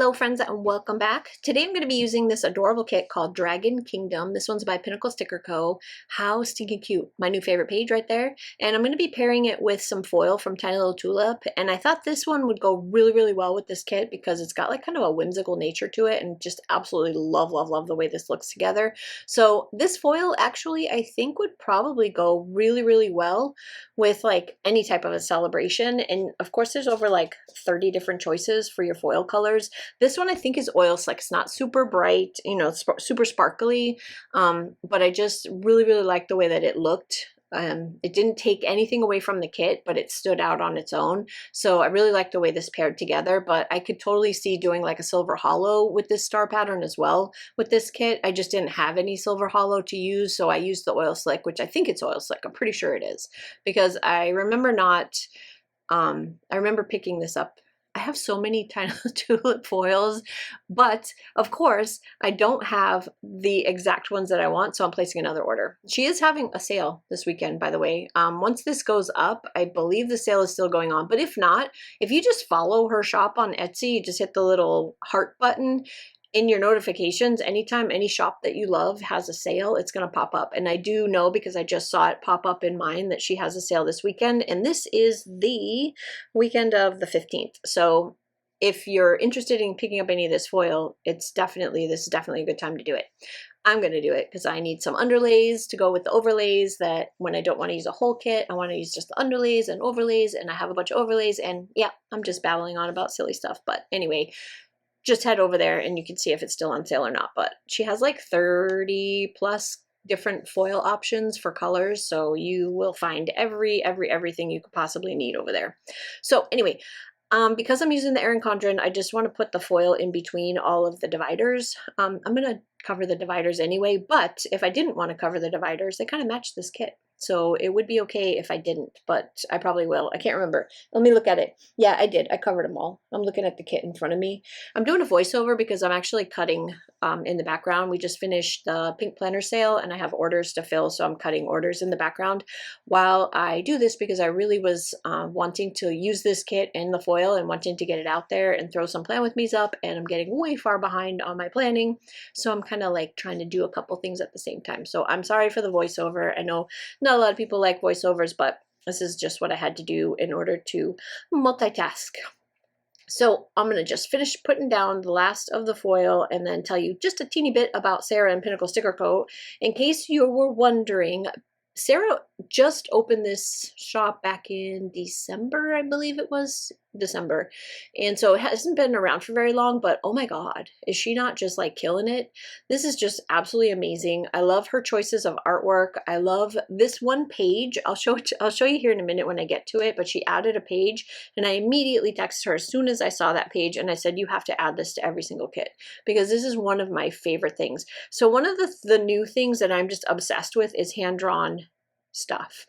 Hello friends and welcome back. Today I'm going to be using this adorable kit called Dragon Kingdom. This one's by Pinnacle Sticker Co. How stinking cute. My new favorite page right there. And I'm going to be pairing it with some foil from Tiny Little Tulip. And I thought this one would go really well with this kit because it's got like kind of a whimsical nature to it, and just absolutely love the way this looks together. So this foil actually I think would probably go really well with like any type of a celebration. And of course there's over like 30 different choices for your foil colors. This one I think is oil slick. It's not super bright, you know, super sparkly, but I just really like the way that it looked. It didn't take anything away from the kit, but it stood out on its own. So I really like the way this paired together, but I could totally see doing like a silver hollow with this star pattern as well with this kit. I just didn't have any silver hollow to use, so I used the oil slick, which I think it's oil slick. I'm pretty sure it is, because I remember I remember picking this up. I have so many Tiny Little Tulip foils, but of course I don't have the exact ones that I want, so I'm placing another order. She is having a sale this weekend, by the way. Once this goes up, I believe the sale is still going on, but if not, if you just follow her shop on Etsy, you just hit the little heart button in your notifications. Anytime any shop that you love has a sale, it's going to pop up. And I do know, because I just saw it pop up in mine, that she has a sale this weekend, and this is the weekend of the 15th. So if you're interested in picking up any of this foil, this is definitely a good time to do it. I'm going to do it because I need some underlays to go with the overlays, that when I don't want to use a whole kit, I want to use just the underlays and overlays, and I have a bunch of overlays. And yeah, I'm just babbling on about silly stuff, but anyway, just head over there and you can see if it's still on sale or not. But she has like 30 plus different foil options for colors, so you will find everything you could possibly need over there. So anyway, because I'm using the Erin Condren, I just want to put the foil in between all of the dividers. I'm gonna cover the dividers anyway, but if I didn't want to cover the dividers, they kind of match this kit. So it would be okay if I didn't, but I probably will. I can't remember. Let me look at it. Yeah, I did. I covered them all. I'm looking at the kit in front of me. I'm doing a voiceover because I'm actually cutting in the background. We just finished the Pink Planner sale and I have orders to fill, so I'm cutting orders in the background while I do this, because I really was wanting to use this kit and the foil and wanting to get it out there and throw some Plan With Me's up, and I'm getting way far behind on my planning. So I'm kind of like trying to do a couple things at the same time. So I'm sorry for the voiceover. I know not a lot of people like voiceovers, but this is just what I had to do in order to multitask. So I'm going to just finish putting down the last of the foil and then tell you just a teeny bit about Sarah and Pinnacle Sticker Co. In case you were wondering, Sarah just opened this shop back in December, I believe it was December. And so it hasn't been around for very long, but oh my God, is she not just like killing it? This is just absolutely amazing. I love her choices of artwork. I love this one page. I'll show you here in a minute when I get to it, but she added a page and I immediately texted her as soon as I saw that page, and I said, you have to add this to every single kit because this is one of my favorite things. So one of the new things that I'm just obsessed with is hand-drawn stuff.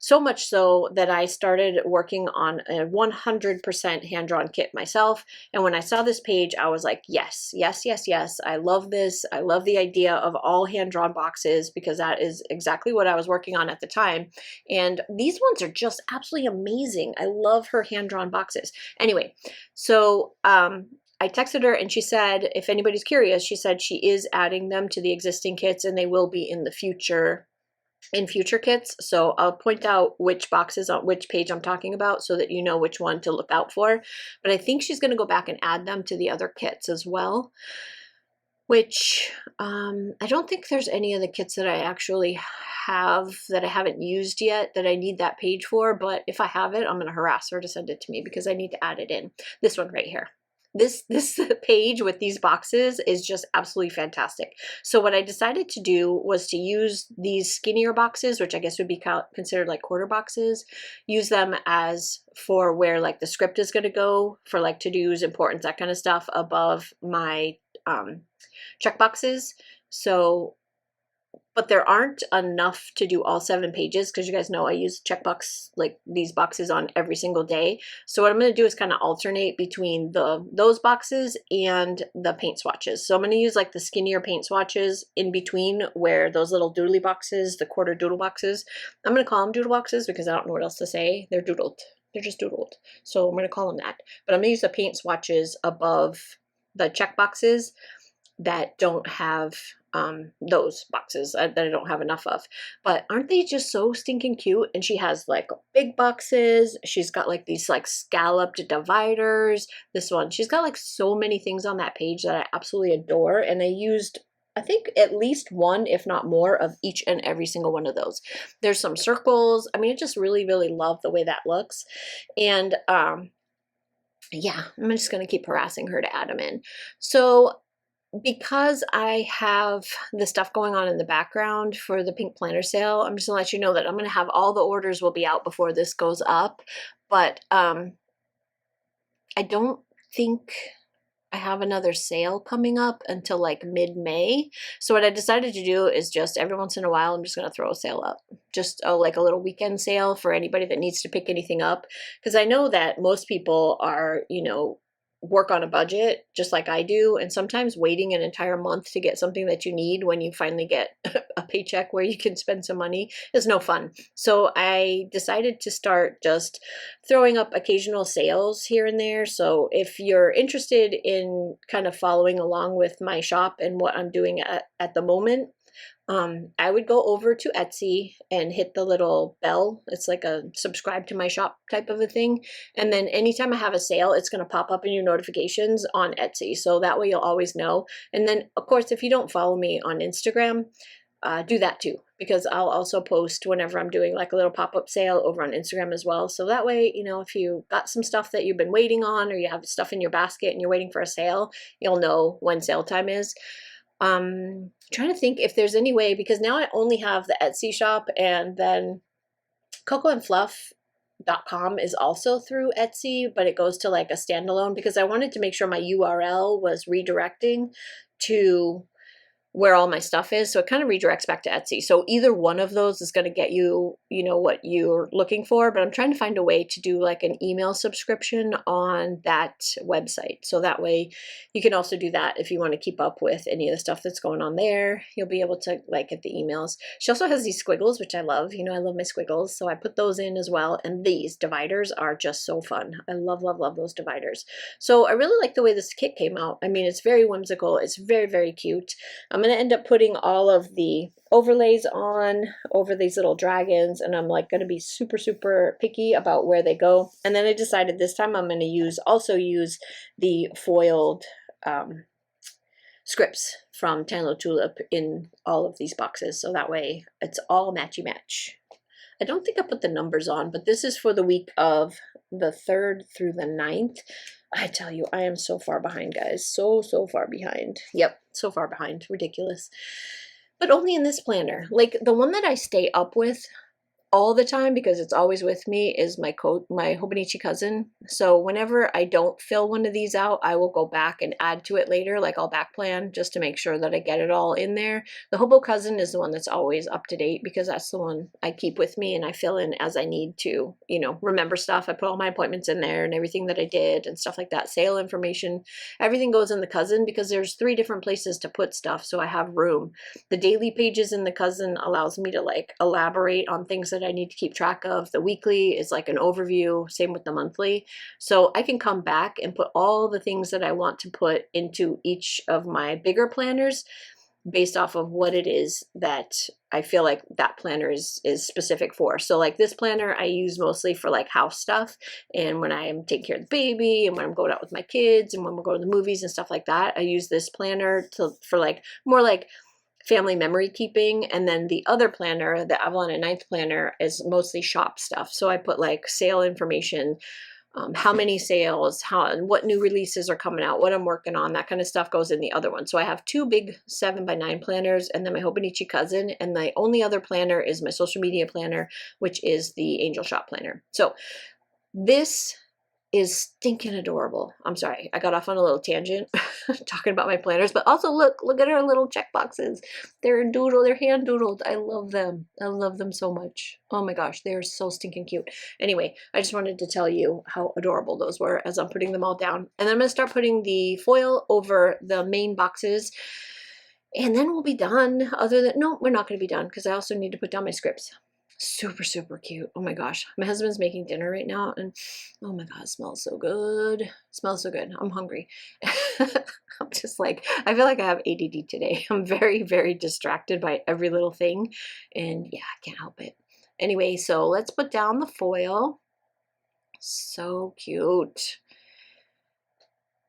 So much so that I started working on a 100% hand-drawn kit myself. And when I saw this page, I was like, yes. I love this. I love the idea of all hand-drawn boxes, because that is exactly what I was working on at the time. And these ones are just absolutely amazing. I love her hand-drawn boxes. Anyway, so I texted her and she said, if anybody's curious, she said she is adding them to the existing kits and they will be in the future kits. So I'll point out which boxes on which page I'm talking about so that you know which one to look out for. But I think she's going to go back and add them to the other kits as well, which I don't think there's any of the kits that I actually have that I haven't used yet that I need that page for. But if I have it, I'm going to harass her to send it to me because I need to add it in. This one right here. This page with these boxes is just absolutely fantastic. So what I decided to do was to use these skinnier boxes, which I guess would be considered like quarter boxes, use them as for where like the script is going to go for like to-dos, importance, that kind of stuff, above my check boxes. So but there aren't enough to do all 7 pages, because you guys know I use checkbox, like these boxes, on every single day. So what I'm going to do is kind of alternate between those boxes and the paint swatches. So I'm going to use like the skinnier paint swatches in between, where those little doodly boxes, the quarter doodle boxes, I'm going to call them doodle boxes because I don't know what else to say. They're doodled. They're just doodled. So I'm going to call them that. But I'm going to use the paint swatches above the check boxes that don't have those boxes that I don't have enough of. But aren't they just so stinking cute? And she has like big boxes. She's got like these like scalloped dividers. This one, she's got like so many things on that page that I absolutely adore. And I used, I think, at least one, if not more, of each and every single one of those. There's some circles. I mean, I just really, really love the way that looks. And yeah, I'm just going to keep harassing her to add them in. So because I have the stuff going on in the background for the pink planner sale, I'm just gonna let you know that I'm gonna have all the orders will be out before this goes up. But I don't think I have another sale coming up until like mid-May. So what I decided to do is just every once in a while, I'm just going to throw a sale up. Just like a little weekend sale for anybody that needs to pick anything up. Because I know that most people are, you know, work on a budget just like I do, and sometimes waiting an entire month to get something that you need when you finally get a paycheck where you can spend some money is no fun. So I decided to start just throwing up occasional sales here and there. So if you're interested in kind of following along with my shop and what I'm doing at the moment, I would go over to Etsy and hit the little bell. It's like a subscribe to my shop type of a thing. And then anytime I have a sale, it's going to pop up in your notifications on Etsy. So that way you'll always know. And then, of course, if you don't follow me on Instagram, do that too, because I'll also post whenever I'm doing like a little pop-up sale over on Instagram as well. So that way, you know, if you got some stuff that you've been waiting on, or you have stuff in your basket and you're waiting for a sale, you'll know when sale time is. Trying to think if there's any way, because now I only have the Etsy shop, and then cocoandfluff.com is also through Etsy, but it goes to like a standalone, because I wanted to make sure my URL was redirecting to where all my stuff is. So it kind of redirects back to Etsy. So either one of those is going to get you, you know, what you're looking for. But I'm trying to find a way to do like an email subscription on that website. So that way you can also do that if you want to keep up with any of the stuff that's going on there. You'll be able to like get the emails. She also has these squiggles, which I love. You know, I love my squiggles. So I put those in as well. And these dividers are just so fun. I love, love, love those dividers. So I really like the way this kit came out. I mean, it's very whimsical. It's very, very cute. I'm going to end up putting all of the overlays on over these little dragons, and I'm like going to be super, super picky about where they go. And then I decided this time I'm going to also use the foiled scripts from Tiny Tulip in all of these boxes. So that way it's all matchy match. I don't think I put the numbers on, but this is for the week of the 3rd through the 9th. I tell you, I am so far behind, guys. So far behind. Yep, so far behind. Ridiculous. But only in this planner. Like, the one that I stay up with all the time, because it's always with me, is my Hobonichi Cousin. So whenever I don't fill one of these out, I will go back and add to it later. Like, I'll back plan just to make sure that I get it all in there. The Hobo Cousin is the one that's always up to date, because that's the one I keep with me and I fill in as I need to, you know, remember stuff. I put all my appointments in there and everything that I did and stuff like that. Sale information, everything goes in the Cousin, because there's 3 different places to put stuff, so I have room. The daily pages in the Cousin allows me to like elaborate on things that I need to keep track of. The weekly is like an overview, same with the monthly. So I can come back and put all the things that I want to put into each of my bigger planners based off of what it is that I feel like that planner is specific for. So like this planner I use mostly for like house stuff, and when I'm taking care of the baby, and when I'm going out with my kids, and when we're going to the movies and stuff like that, I use this planner for like more like family memory keeping. And then the other planner, the Avalon at Ninth planner, is mostly shop stuff. So I put like sale information, how many sales, what new releases are coming out, what I'm working on, that kind of stuff goes in the other one. So I have 2 big 7x9 planners, and then my Hobonichi Cousin, and the only other planner is my social media planner, which is the Angel Shop planner. So this is stinking adorable. I'm sorry, I got off on a little tangent talking about my planners, but also look at our little check boxes. They're hand doodled. I love them. I love them so much. Oh my gosh, they're so stinking cute. Anyway, I just wanted to tell you how adorable those were as I'm putting them all down. And then I'm gonna start putting the foil over the main boxes, and then we'll be done. No, we're not gonna be done, because I also need to put down my scripts. Super, super cute. Oh my gosh. My husband's making dinner right now and oh my God, it smells so good. It smells so good. I'm hungry. I'm just like, I feel like I have ADD today. I'm very, very distracted by every little thing. And yeah, I can't help it. Anyway, so let's put down the foil. So cute.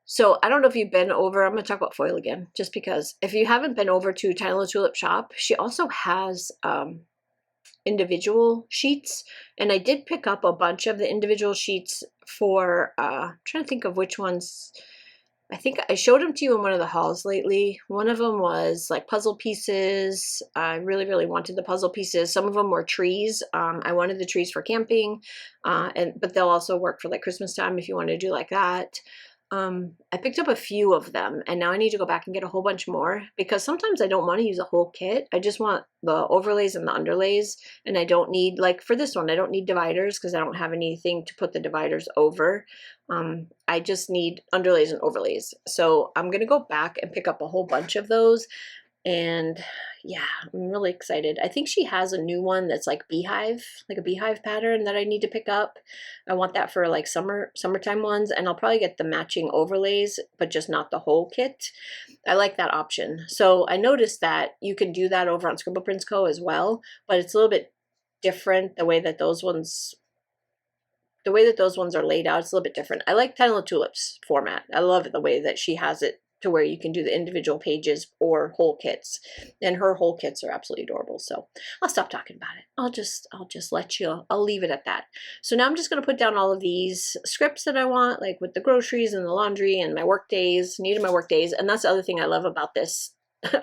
So I don't know if you've been over, I'm going to talk about foil again, just because if you haven't been over to Tiny Little Tulip shop, she also has individual sheets, and I did pick up a bunch of the individual sheets for I'm trying to think of which ones. I think I showed them to you in one of the hauls lately. One of them was like puzzle pieces. I really, really wanted the puzzle pieces. Some of them were trees. I wanted the trees for camping, but they'll also work for like Christmas time if you want to do like that. I picked up a few of them, and now I need to go back and get a whole bunch more because sometimes I don't want to use a whole kit. I just want the overlays and the underlays, and I don't need, like for this one, I don't need dividers because I don't have anything to put the dividers over. I just need underlays and overlays. So I'm going to go back and pick up a whole bunch of those. And yeah, I'm really excited. I think she has a new one that's like beehive, like a beehive pattern that I need to pick up. I want that for like summertime ones, and I'll probably get the matching overlays, but just not the whole kit. I like that option. So I noticed that you can do that over on Scribble Prints Co. as well, but it's a little bit different the way that those ones are laid out. It's a little bit different. I like Tiny Little Tulip's format. I love the way that she has it to where you can do the individual pages or whole kits, and her whole kits are absolutely adorable. So I'll stop talking about it. I'll just let you, I'll leave it at that. So now I'm just going to put down all of these scripts that I want, like with the groceries and the laundry and my work days, needed my work days. And that's the other thing I love about this.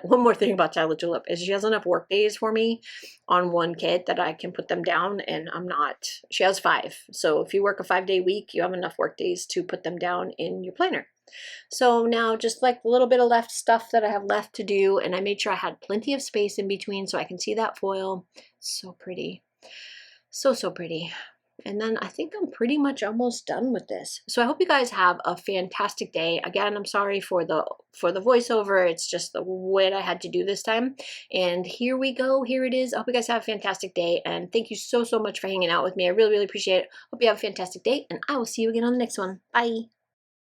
One more thing about Tiny Little Tulip is she has enough work days for me on one kit that I can put them down, and I'm not, she has 5. So if you work a 5-day week, you have enough work days to put them down in your planner. So now just like a little bit of left stuff that I have left to do, and I made sure I had plenty of space in between so I can see that foil. So pretty. So, so pretty. And then I think I'm pretty much almost done with this. So I hope you guys have a fantastic day. Again, I'm sorry for the voiceover. It's just the way I had to do this time. And here we go. Here it is. I hope you guys have a fantastic day. And thank you so, so much for hanging out with me. I really, really appreciate it. Hope you have a fantastic day. And I will see you again on the next one. Bye.